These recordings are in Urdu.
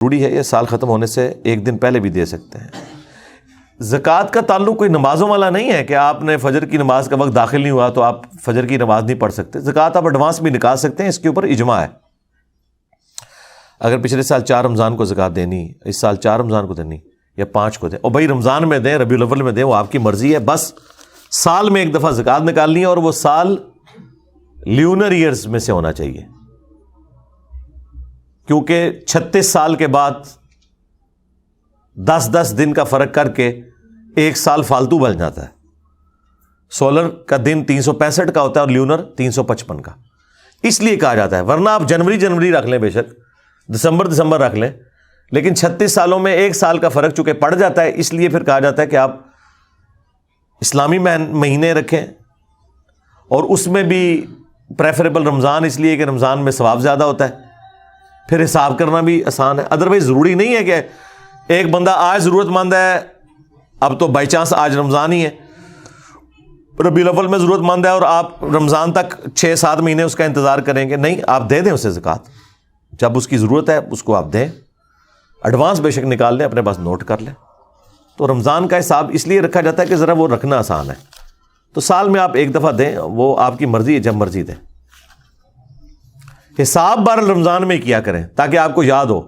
ضروری ہے، یہ سال ختم ہونے سے ایک دن پہلے بھی دے سکتے ہیں۔ زکوٰۃ کا تعلق کوئی نمازوں والا نہیں ہے کہ آپ نے فجر کی نماز کا وقت داخل نہیں ہوا تو آپ فجر کی نماز نہیں پڑھ سکتے۔ زکوٰۃ آپ ایڈوانس بھی نکال سکتے ہیں، اس کے اوپر اجماع ہے۔ اگر پچھلے سال 4 رمضان کو زکوٰۃ دینی، اس سال 4 رمضان کو دینی یا 5 کو دیں، اور بھائی رمضان میں دیں، ربیع الاول میں دیں، وہ آپ کی مرضی ہے۔ بس سال میں ایک دفعہ زکوٰۃ نکالنی ہے، اور وہ سال لیونر ایئرز میں سے ہونا چاہیے، کیونکہ 36 سال کے بعد 10 دن کا فرق کر کے ایک سال فالتو بن جاتا ہے۔ سولر کا دن 365 کا ہوتا ہے اور لیونر 355 کا، اس لیے کہا جاتا ہے۔ ورنہ آپ جنوری رکھ لیں، بے شک دسمبر رکھ لیں، لیکن 36 سالوں میں ایک سال کا فرق چونکہ پڑ جاتا ہے، اس لیے پھر کہا جاتا ہے کہ آپ اسلامی مہینے رکھیں، اور اس میں بھی پریفریبل رمضان، اس لیے کہ رمضان میں ثواب زیادہ ہوتا ہے، پھر حساب کرنا بھی آسان ہے۔ ادروائز ضروری نہیں ہے کہ ایک بندہ آج ضرورت مند ہے، اب تو بائی چانس آج رمضان ہی ہے، ربیع الاول میں ضرورت مند ہے اور آپ رمضان تک 6-7 مہینے اس کا انتظار کریں گے، نہیں، آپ دے دیں اسے زکوٰۃ، جب اس کی ضرورت ہے اس کو آپ دیں، ایڈوانس بے شک نکال لیں، اپنے پاس نوٹ کر لیں۔ تو رمضان کا حساب اس لیے رکھا جاتا ہے کہ ذرا وہ رکھنا آسان ہے، تو سال میں آپ ایک دفعہ دیں، وہ آپ کی مرضی ہے، جب مرضی دیں۔ حساب بہرحال رمضان میں کیا کریں تاکہ آپ کو یاد ہو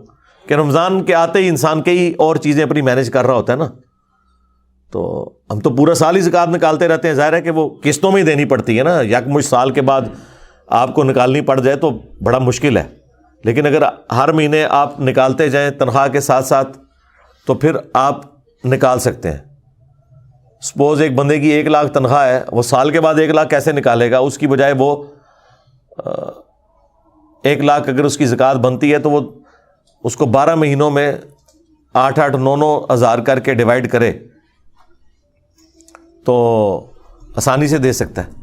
کہ رمضان کے آتے ہی انسان کئی اور چیزیں اپنی مینیج کر رہا ہوتا ہے نا، تو ہم تو پورا سال ہی زکوٰۃ نکالتے رہتے ہیں، ظاہر ہے کہ وہ قسطوں میں ہی دینی پڑتی ہے نا، یکمشت سال کے بعد آپ کو نکالنی پڑ جائے تو بڑا مشکل ہے، لیکن اگر ہر مہینے آپ نکالتے جائیں تنخواہ کے ساتھ ساتھ تو پھر آپ نکال سکتے ہیں۔ سپوز ایک بندے کی 1 لاکھ تنخواہ ہے، وہ سال کے بعد 1 لاکھ کیسے نکالے گا؟ اس کی بجائے وہ 1 لاکھ اگر اس کی زکوٰۃ بنتی ہے تو وہ اس کو 12 مہینوں میں 8-8, 9-9 ہزار کر کے ڈیوائڈ کرے تو آسانی سے دے سکتا ہے۔